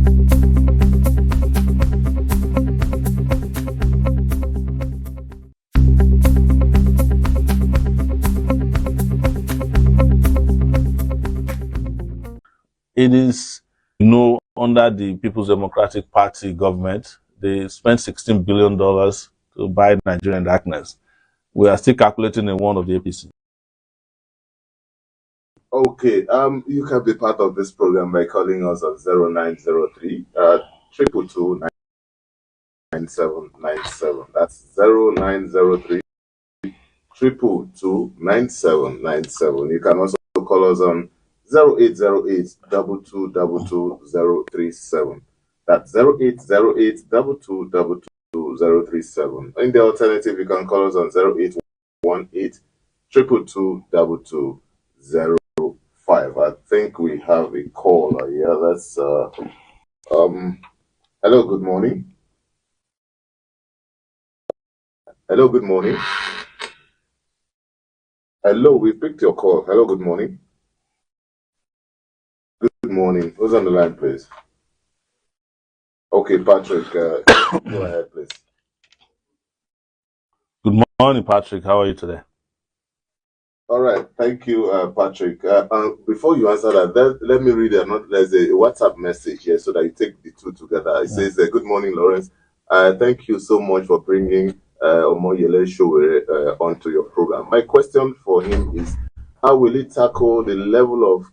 It is, under the People's Democratic Party government, they spent $16 billion to buy Nigerian darkness. We are still calculating in one of the APC. Okay, you can be part of this program by calling us on 0903 222 9797. That's 0903 222 9797. You can also call us on 0808 222 That's 0808 222 In the alternative, you can call us on 0818 222 I think we have a caller here. Let's hello, good morning. Hello, good morning. Hello, we picked your call. Hello, good morning. Good morning. Who's on the line, please? Okay, Patrick, go ahead, please. Good morning, Patrick. How are you today? All right, thank you, Patrick. Before you answer that, let me read there's a WhatsApp message here so that you take the two together. It says, good morning, Lawrence. Thank you so much for bringing Omoyele Sowore onto your program. My question for him is, how will he tackle the level of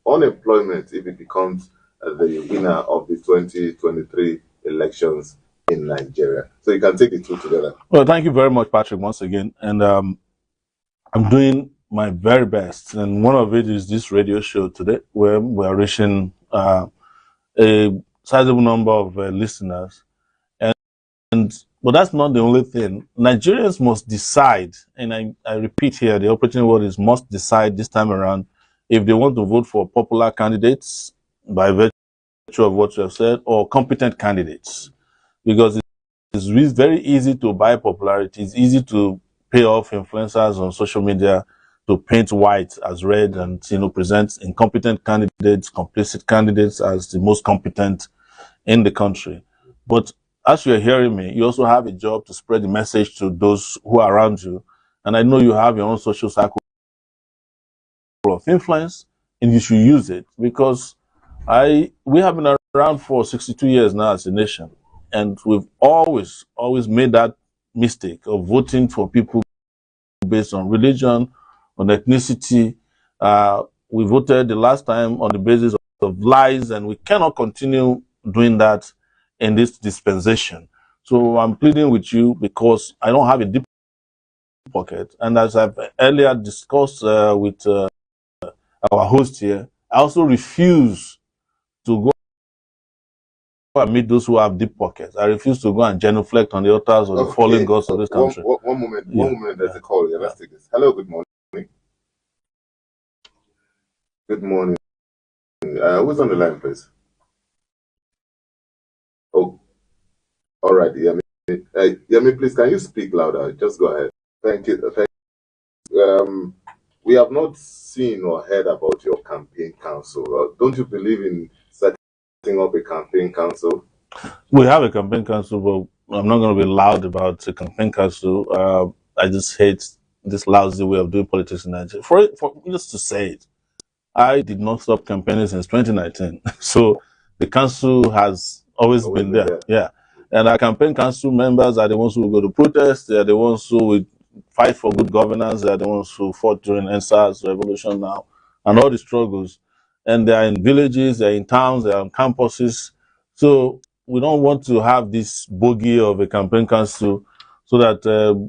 unemployment if he becomes the winner of the 2023 elections in Nigeria? So you can take the two together. Well, thank you very much, Patrick, once again. And I'm doing my very best. And one of it is this radio show today, where we are reaching a sizable number of listeners. But that's not the only thing. Nigerians must decide, and I repeat here, the operating word is must decide this time around if they want to vote for popular candidates by virtue of what you have said, or competent candidates. Because it's very easy to buy popularity. It's easy to pay off influencers on social media to paint white as red and present incompetent candidates, complicit candidates as the most competent in the country. But as you're hearing me, you also have a job to spread the message to those who are around you. And I know you have your own social circle of influence, and you should use it, because we have been around for 62 years now as a nation, and we've always made that mistake of voting for people based on religion, on ethnicity. We voted the last time on the basis of lies, and we cannot continue doing that in this dispensation. So I'm pleading with you, because I don't have a deep pocket. And as I've earlier discussed with our host here, I also refuse to go and meet those who have deep pockets. I refuse to go and genuflect on the altars of the fallen gods of this country. One moment, there's a call here. Let's take this. Hello, good morning. Good morning. Who's on the line, please? Oh, all right, Yemi. Yemi, please, can you speak louder? Just go ahead. Thank you. We have not seen or heard about your campaign council. Don't you believe in setting up a campaign council? We have a campaign council, but I'm not going to be loud about a campaign council. I just hate this lousy way of doing politics in Nigeria. For just to say it, I did not stop campaigning since 2019. So the council has always been there. Yeah. And our campaign council members are the ones who will go to protest. They are the ones who will fight for good governance. They are the ones who fought during NSAS revolution now and all the struggles. And they are in villages, they are in towns, they are on campuses. So we don't want to have this bogey of a campaign council so that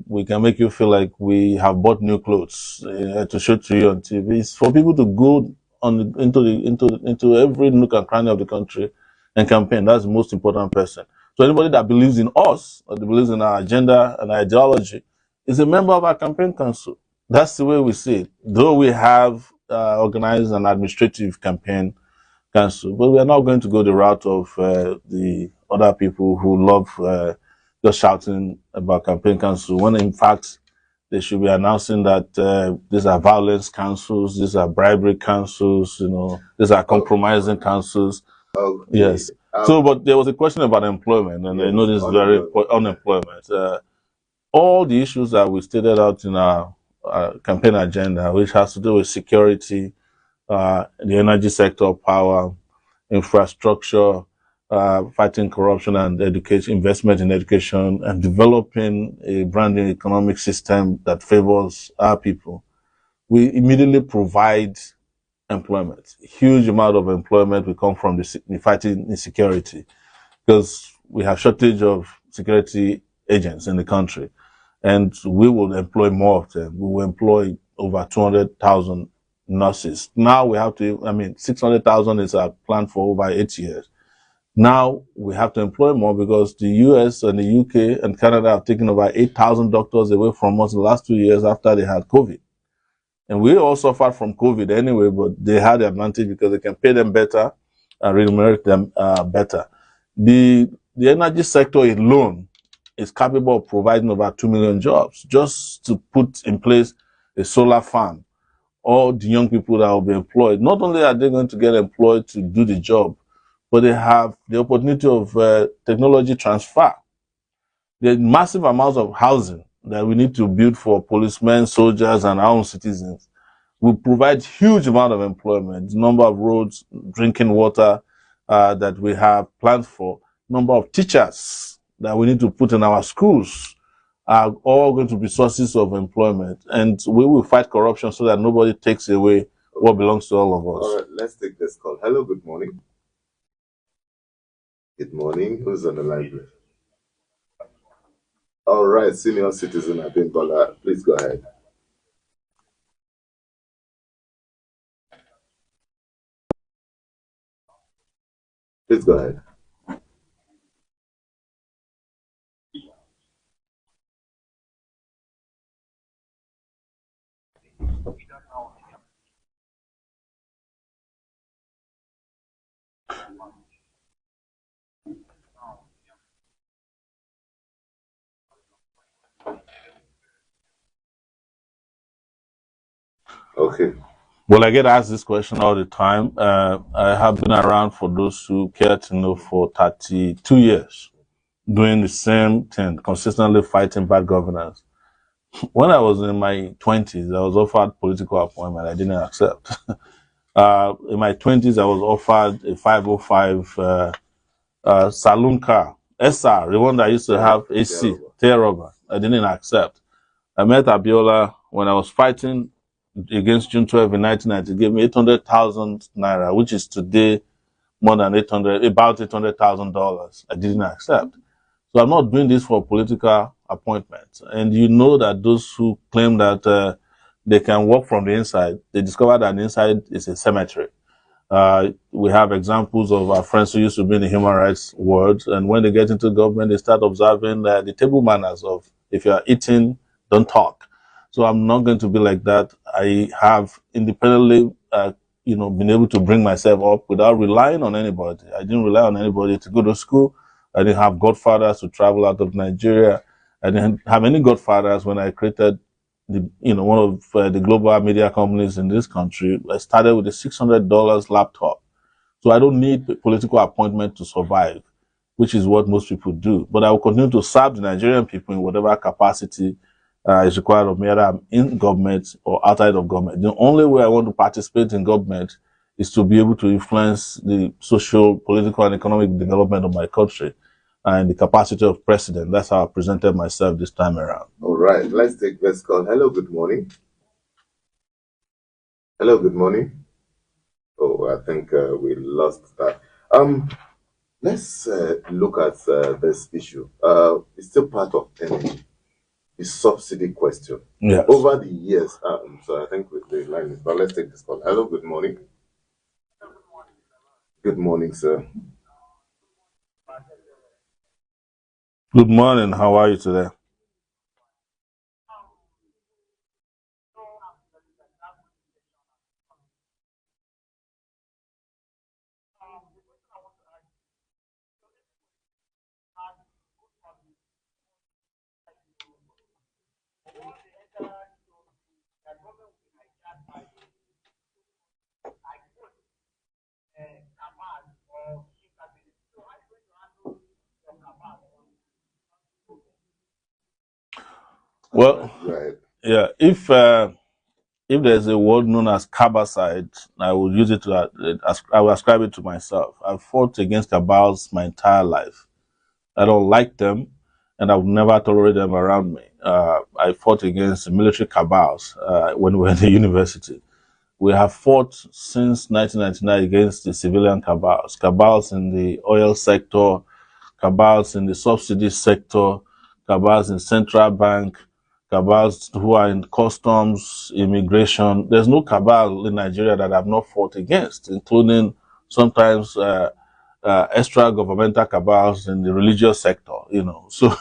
we can make you feel like we have bought new clothes to show to you on TV. It's for people to go into every nook and cranny of the country and campaign. That's the most important person. So anybody that believes in us, or that believes in our agenda and ideology, is a member of our campaign council. That's the way we see it. Though we have organized an administrative campaign council, but we are not going to go the route of the other people who love just shouting about campaign council, when in fact they should be announcing that these are violence councils, these are bribery councils, these are compromising councils. Okay. Yes. So, but there was a question about employment, and I know this is very important. Unemployment. All the issues that we stated out in our campaign agenda, which has to do with security, the energy sector, power, infrastructure, fighting corruption and education, investment in education, and developing a brand new economic system that favors our people. We immediately provide employment. Huge amount of employment will come from the fighting insecurity because we have shortage of security agents in the country, and we will employ more of them. We will employ over 200,000 nurses. Now we have to, 600,000 is our plan for over 8 years. Now we have to employ more because the US and the UK and Canada have taken over 8,000 doctors away from us in the last 2 years after they had COVID. And we all suffered from COVID anyway, but they had the advantage because they can pay them better and remunerate them better. The energy sector alone is capable of providing over 2 million jobs. Just to put in place a solar farm, all the young people that will be employed, not only are they going to get employed to do the job, but they have the opportunity of technology transfer. There are massive amounts of housing that we need to build for policemen, soldiers, and our own citizens. We provide huge amount of employment, number of roads, drinking water that we have planned for, number of teachers that we need to put in our schools are all going to be sources of employment. And we will fight corruption so that nobody takes away what belongs to all of us. All right, let's take this call. Hello, good morning. Good morning. Who's on the line? All right, senior citizen Abimbola, please go ahead. Please go ahead. Okay. Well, I get asked this question all the time. I have been around, for those who care to know, for 32 years, doing the same thing, consistently fighting bad governance. When I was in my 20s, I was offered political appointment. I didn't accept. In my 20s, I was offered a 505 saloon car, SR, the one that used to have AC, tear-rubber. I didn't accept. I met Abiola when I was fighting against June 12 in 1990. He gave me 800,000 naira, which is today more than about $800,000. I didn't accept. So I'm not doing this for political appointments. And you know that those who claim that they can work from the inside, they discover that the inside is a cemetery. We have examples of our friends who used to be in the human rights world, and when they get into government, they start observing the table manners of, if you are eating, don't talk. So I'm not going to be like that. I have independently, been able to bring myself up without relying on anybody. I didn't rely on anybody to go to school. I didn't have godfathers to travel out of Nigeria. I didn't have any godfathers when I created one of the global media companies in this country. I started with a $600 laptop. So I don't need a political appointment to survive, which is what most people do. But I will continue to serve the Nigerian people in whatever capacity is required of me, either I'm in government or outside of government. The only way I want to participate in government is to be able to influence the social, political, and economic development of my country and the capacity of president. That's how I presented myself this time around. All right, let's take this call. Hello, good morning. Hello, good morning. Oh, I think we lost that. Let's look at this issue. It's still part of energy, the subsidy question. Yes. Over the years, so I think with the line is, but let's take this call. Hello, good morning. Good morning, sir. Good morning. How are you today? Well, Right. yeah, if there's a word known as cabacide, I will use it to I will ascribe it to myself. I've fought against cabals my entire life. I don't like them, and I would never tolerate them around me. I fought against military cabals when we were in the university. We have fought since 1999 against the civilian cabals, cabals in the oil sector, cabals in the subsidy sector, cabals in central bank, cabals who are in customs, immigration. There's no cabal in Nigeria that I've not fought against, including sometimes extra governmental cabals in the religious sector, you know. So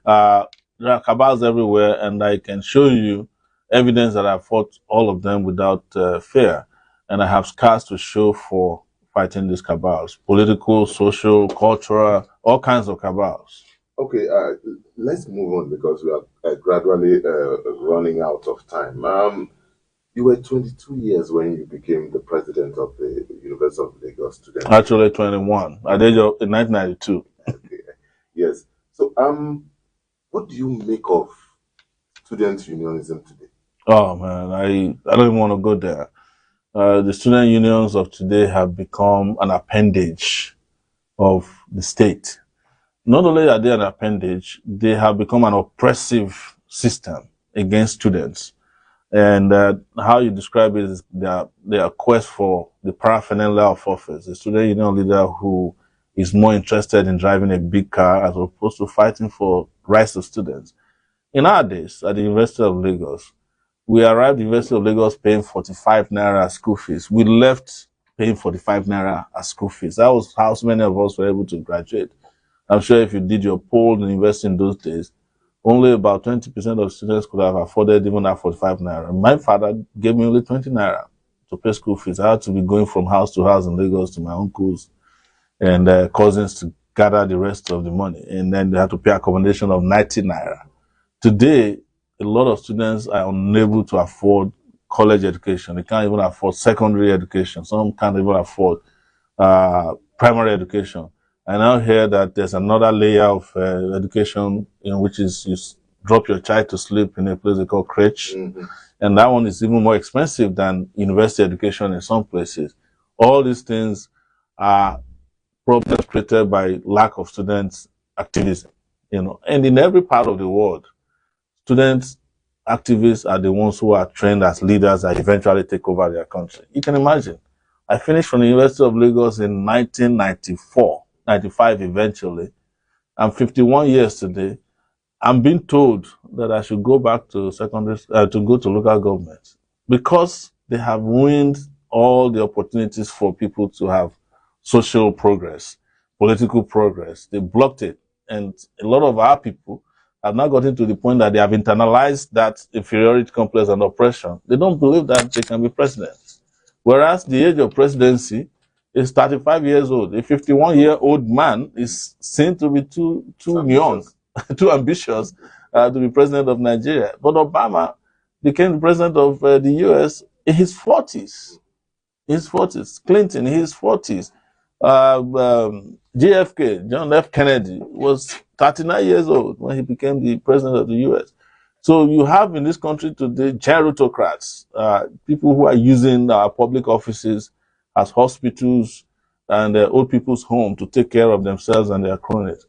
there are cabals everywhere, and I can show you evidence that I fought all of them without fear. And I have scars to show for fighting these cabals, political, social, cultural, all kinds of cabals. Okay, let's move on because we are gradually running out of time. You were 22 years when you became the president of the University of Lagos Student Union. Actually, 21 at the age of in 1992. Okay, yes. So, what do you make of student unionism today? Oh man, I don't even want to go there. The student unions of today have become an appendage of the state. Not only are they an appendage, they have become an oppressive system against students. And how you describe it is their quest for the paraphernalia of office. The student union leader who is more interested in driving a big car as opposed to fighting for rights of students. In our days at the University of Lagos, we arrived at the University of Lagos paying 45 naira as school fees. We left paying 45 naira as school fees. That was how so many of us were able to graduate. I'm sure if you did your poll in the university in those days, only about 20% of students could have afforded even that 45 naira. My father gave me only 20 naira to pay school fees. I had to be going from house to house in Lagos to my uncles and cousins to gather the rest of the money. And then they had to pay accommodation of 90 naira. Today, a lot of students are unable to afford college education. They can't even afford secondary education. Some can't even afford primary education. I now hear that there's another layer of education in which is you drop your child to sleep in a place they call crèche. Mm-hmm. And that one is even more expensive than university education in some places. All these things are problems created by lack of students' activism, you know. And in every part of the world, students, activists are the ones who are trained as leaders that eventually take over their country. You can imagine. I finished from the University of Lagos in 1994, 95 eventually. I'm 51 years today. I'm being told that I should go back to to go to local government because they have ruined all the opportunities for people to have social progress, political progress. They blocked it. And a lot of our people have now gotten to the point that they have internalized that inferiority complex and oppression. They don't believe that they can be president. Whereas the age of presidency is 35 years old. A 51-year-old man is seen to be too young, too ambitious to be president of Nigeria. But Obama became the president of the US in his 40s. His 40s. Clinton in his 40s. JFK, John F. Kennedy, was 39 years old when he became the president of the US. So you have in this country today gerontocrats, people who are using public offices as hospitals and old people's home to take care of themselves and their cronies.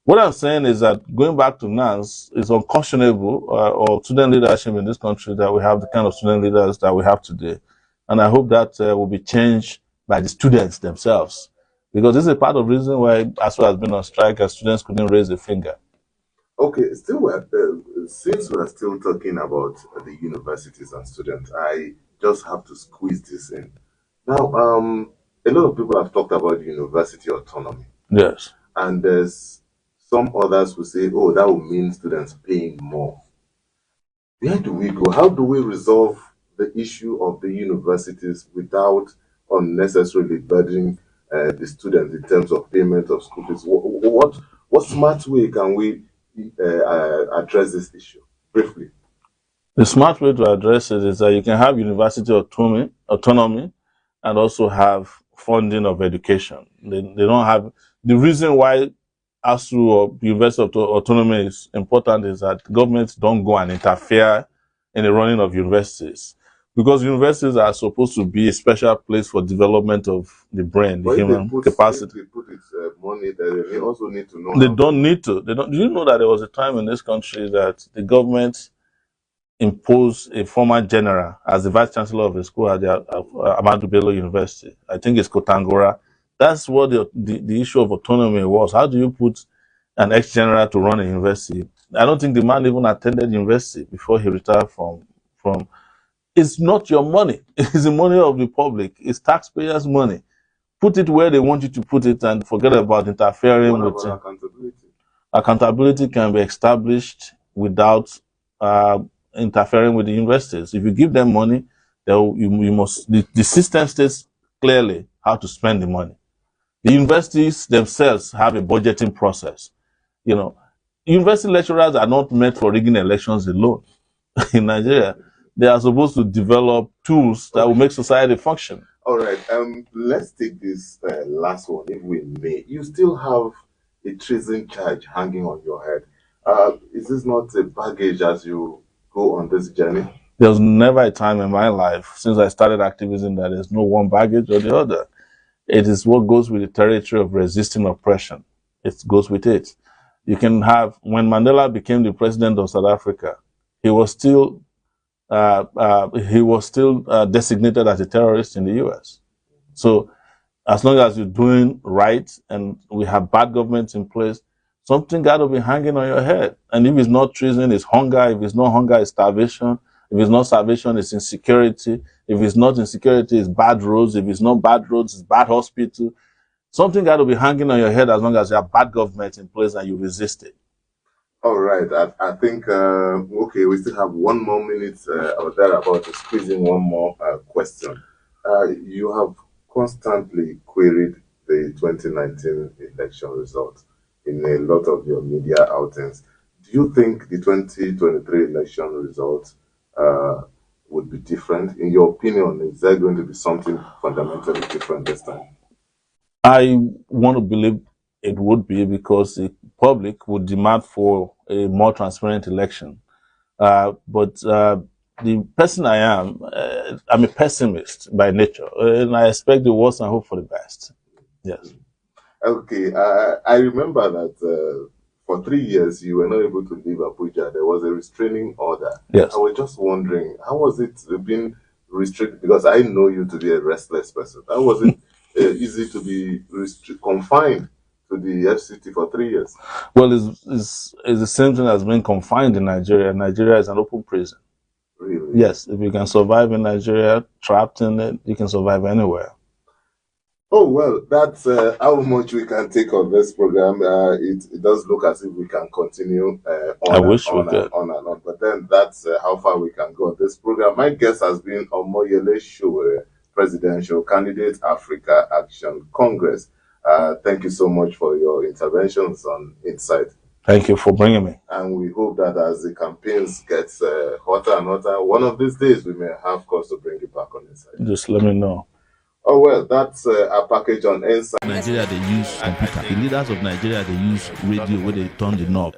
What I'm saying is that going back to NANS is unconscionable, or student leadership in this country, that we have the kind of student leaders that we have today. And I hope that will be changed by the students themselves. Because this is a part of the reason why ASU has been on strike, as students couldn't raise a finger. Okay, since we're still talking about the universities and students, I just have to squeeze this in. Now, a lot of people have talked about university autonomy. Yes. And there's some others who say, oh, that will mean students paying more. Where do we go? How do we resolve the issue of the universities without unnecessarily burdening the students in terms of payment of school fees? What smart way can we address this issue? Briefly. The smart way to address it is that you can have university autonomy and also have funding of education. They don't have the reason why ASU or University of Autonomy is important is that governments don't go and interfere in the running of universities, because universities are supposed to be a special place for development of the brain, the human capacity. If they put its money there, they also need to know. They don't need to. They don't. Do you know that there was a time in this country that the government imposed a former general as the vice chancellor of a school at the Ahmadu Bello University? I think it's Kotangora. That's what the issue of autonomy was. How do you put an ex-general to run a university? I don't think the man even attended university before he retired from. It's not your money. It's the money of the public. It's taxpayers' money. Put it where they want you to put it and forget about interfering with it. Accountability? Accountability can be established without interfering with the universities. If you give them money, the system states clearly how to spend the money. The universities themselves have a budgeting process. You know, university lecturers are not meant for rigging elections alone. In Nigeria, they are supposed to develop tools that will make society function. All right. Let's take this last one, if we may. You still have a treason charge hanging on your head. Is this not a baggage as you go on this journey? There's never a time in my life since I started activism that there's no one baggage or the other. It is what goes with the territory of resisting oppression. It goes with it. You can have, when Mandela became the president of South Africa, he was still designated as a terrorist in the US. So as long as you're doing right and we have bad governments in place, something got to be hanging on your head. And if it's not treason, it's hunger. If it's not hunger, it's starvation. If it's not starvation, it's insecurity. If it's not insecurity, it's bad roads. If it's not bad roads, it's bad hospital. Something got to be hanging on your head as long as you have bad government in place and you resist it. All right. I think, okay, we still have 1 more minute or thereabout to squeeze in one more question. You have constantly queried the 2019 election results in a lot of your media outings. Do you think the 2023 election results would be different? In your opinion, is there going to be something fundamentally different this time? I want to believe it would be, because the public would demand for a more transparent election. But the person I am, I'm a pessimist by nature, and I expect the worst and hope for the best. Yes. Okay. I remember that for 3 years you were not able to leave Abuja. There was a restraining order. Yes. I was just wondering, how was it being restricted? Because I know you to be a restless person. How was it easy to be confined to the FCT for 3 years? Well, it's the same thing as being confined in Nigeria. Nigeria is an open prison. Really? Yes. If you can survive in Nigeria, trapped in it, you can survive anywhere. Oh, well, that's how much we can take on this program. It does look as if we can continue on, I wish we could. On. But then that's how far we can go on this program. My guest has been Omoyele Sowore, Presidential Candidate, Africa Action Congress. Thank you so much for your interventions on Insight. Thank you for bringing me. And we hope that as the campaigns get hotter and hotter, one of these days we may have cause to bring it back on Insight. Just let me know. Oh, well, that's a package on Insight. Nigeria, they use computer. The leaders of Nigeria, they use radio where they turn the knob.